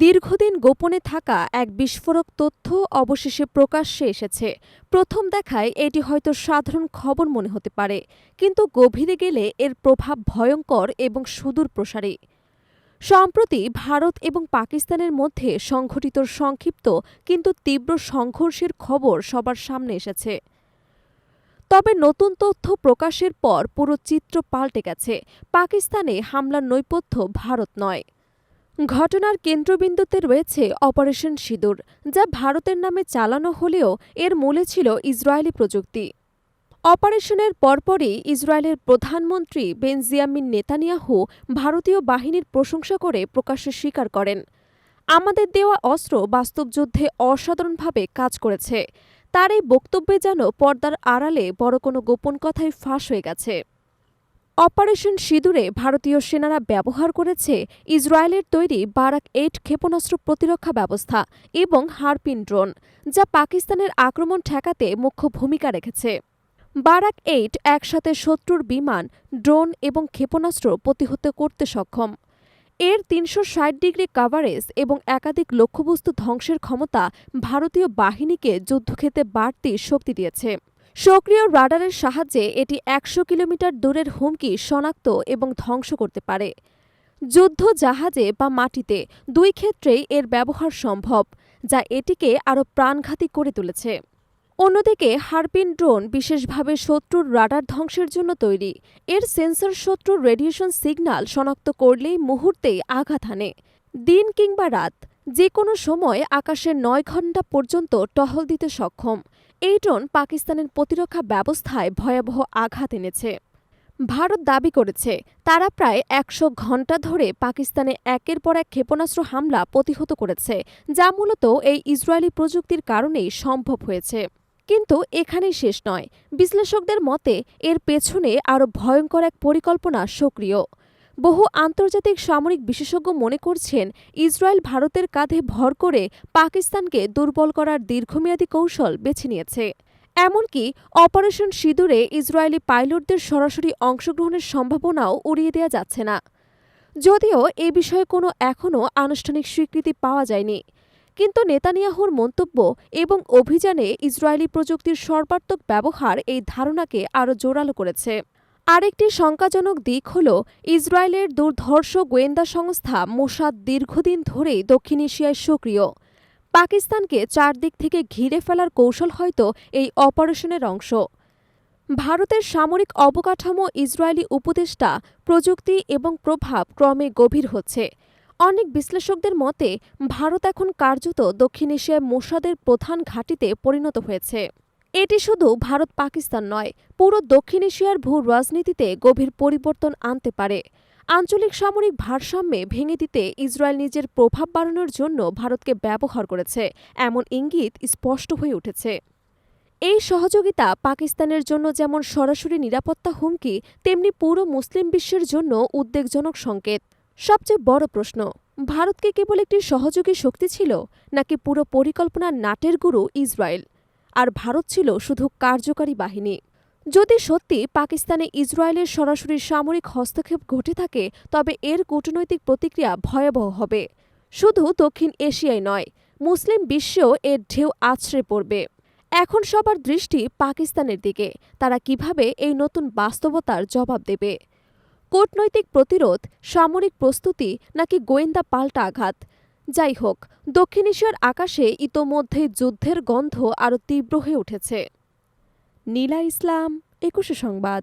দীর্ঘদিন গোপনে থাকা এক বিস্ফোরক তথ্য অবশেষে প্রকাশ্যে এসেছে। প্রথম দেখায় এটি হয়তো সাধারণ খবর মনে হতে পারে, কিন্তু গভীরে গেলে এর প্রভাব ভয়ঙ্কর এবং সুদূর প্রসারী। সম্প্রতি ভারত এবং পাকিস্তানের মধ্যে সংঘটিত সংক্ষিপ্ত কিন্তু তীব্র সংঘর্ষের খবর সবার সামনে এসেছে। তবে নতুন তথ্য প্রকাশের পর পুরো চিত্র পাল্টে গেছে। পাকিস্তানে হামলার নেপথ্য ভারত নয়। ঘটনার কেন্দ্রবিন্দুতে রয়েছে অপারেশন সিঁদুর, যা ভারতের নামে চালানো হলেও এর মূলে ছিল ইসরায়েলি প্রযুক্তি। অপারেশনের পরপরই ইসরায়েলের প্রধানমন্ত্রী বেনজিয়ামিন নেতানিয়াহু ভারতীয় বাহিনীর প্রশংসা করে প্রকাশ্যে স্বীকার করেন, আমাদের দেওয়া অস্ত্র বাস্তব যুদ্ধে অসাধারণভাবে কাজ করেছে। তার এই বক্তব্যে যেন পর্দার আড়ালে বড় কোনো গোপন কথাই ফাঁস হয়ে গেছে। অপারেশন সিঁদুরে ভারতীয় সেনারা ব্যবহার করেছে ইসরায়েলের তৈরি বারাক-8 ক্ষেপণাস্ত্র প্রতিরক্ষা ব্যবস্থা এবং হারপিন ড্রোন, যা পাকিস্তানের আক্রমণ ঠেকাতে মুখ্য ভূমিকা রেখেছে। বারাক-8 একসাথে শত্রুর বিমান, ড্রোন এবং ক্ষেপণাস্ত্র প্রতিহত করতে সক্ষম। এর ৩৬০ ডিগ্রি কাভারেজ এবং একাধিক লক্ষ্যবস্তু ধ্বংসের ক্ষমতা ভারতীয় বাহিনীকে যুদ্ধক্ষেত্রে বাড়তি শক্তি দিয়েছে। সক্রিয় রাডারের সাহায্যে এটি ১০০ কিলোমিটার দূরের হুমকি শনাক্ত এবং ধ্বংস করতে পারে। যুদ্ধ জাহাজে বা মাটিতে দুই ক্ষেত্রেই এর ব্যবহার সম্ভব, যা এটিকে আরও প্রাণঘাতী করে তুলেছে। অন্যদিকে হারপিন ড্রোন বিশেষভাবে শত্রুর রাডার ধ্বংসের জন্য তৈরি। এর সেন্সর শত্রুর রেডিয়েশন সিগন্যাল শনাক্ত করলেই মুহূর্তেই আঘাত হানে। দিন কিংবা রাত যে কোনো সময় আকাশে ৯ ঘণ্টা পর্যন্ত টহল দিতে সক্ষম। এই ড্রোন পাকিস্তানের প্রতিরক্ষা ব্যবস্থায় ভয়াবহ আঘাত এনেছে। ভারত দাবি করেছে তারা প্রায় ১০০ ঘণ্টা ধরে পাকিস্তানে একের পর এক ক্ষেপণাস্ত্র হামলা প্রতিহত করেছে, যা মূলত এই ইসরায়েলি প্রযুক্তির কারণেই সম্ভব হয়েছে। কিন্তু এখানেই শেষ নয়। বিশ্লেষকদের মতে এর পেছনে আরও ভয়ঙ্কর এক পরিকল্পনা সক্রিয়। বহু আন্তর্জাতিক সামরিক বিশেষজ্ঞ মনে করছেন ইসরায়েল ভারতের কাঁধে ভর করে পাকিস্তানকে দুর্বল করার দীর্ঘমেয়াদী কৌশল বেছে নিয়েছে। এমনকি অপারেশন সিঁদুরে ইসরায়েলি পাইলটদের সরাসরি অংশগ্রহণের সম্ভাবনাও উড়িয়ে দেওয়া যাচ্ছে না। যদিও এ বিষয়ে কোনো এখনও আনুষ্ঠানিক স্বীকৃতি পাওয়া যায়নি, কিন্তু নেতানিয়াহুর মন্তব্য এবং অভিযানে ইসরায়েলি প্রযুক্তির সর্বাত্মক ব্যবহার এই ধারণাকে আরও জোরালো করেছে। আরেকটি শঙ্কাজনক দিক হল ইসরায়েলের দুর্ধর্ষ গোয়েন্দা সংস্থা মোসাদ দীর্ঘদিন ধরেই দক্ষিণ এশিয়ায় সক্রিয়। পাকিস্তানকে চারদিক থেকে ঘিরে ফেলার কৌশল হয়তো এই অপারেশনের অংশ। ভারতের সামরিক অবকাঠামো, ইসরায়েলি উপদেষ্টা, প্রযুক্তি এবং প্রভাব ক্রমে গভীর হচ্ছে। অনেক বিশ্লেষকদের মতে ভারত এখন কার্যত দক্ষিণ এশিয়ায় মোসাদের প্রধান ঘাঁটিতে পরিণত হয়েছে। এটি শুধু ভারত পাকিস্তান নয়, পুরো দক্ষিণ এশিয়ার ভূ রাজনীতিতে গভীর পরিবর্তন আনতে পারে। আঞ্চলিক সামরিক ভারসাম্যে ভেঙে দিতে ইসরায়েল নিজের প্রভাব বাড়ানোর জন্য ভারতকে ব্যবহার করেছে, এমন ইঙ্গিত স্পষ্ট হয়ে উঠেছে। এই সহযোগিতা পাকিস্তানের জন্য যেমন সরাসরি নিরাপত্তা হুমকি, তেমনি পুরো মুসলিম বিশ্বের জন্য উদ্বেগজনক সংকেত। সবচেয়ে বড় প্রশ্ন, ভারত কি কেবল একটি সহযোগী শক্তি ছিল, নাকি পুরো পরিকল্পনার নাটের গুরু ইসরায়েল, আর ভারত ছিল শুধু কার্যকারী বাহিনী? যদি সত্যি পাকিস্তানে ইসরায়েলের সরাসরি সামরিক হস্তক্ষেপ ঘটে থাকে, তবে এর কূটনৈতিক প্রতিক্রিয়া ভয়াবহ হবে। শুধু দক্ষিণ এশিয়ায় নয়, মুসলিম বিশ্বেও এর ঢেউ আছড়ে পড়বে। এখন সবার দৃষ্টি পাকিস্তানের দিকে। তারা কিভাবে এই নতুন বাস্তবতার জবাব দেবে? কূটনৈতিক প্রতিরোধ, সামরিক প্রস্তুতি, নাকি গোয়েন্দা পাল্টা আঘাত? যাই হোক, দক্ষিণ এশিয়ার আকাশে ইতোমধ্যেই যুদ্ধের গন্ধ আরও তীব্র হয়ে উঠেছে। নীলা ইসলাম, ২১ সংবাদ।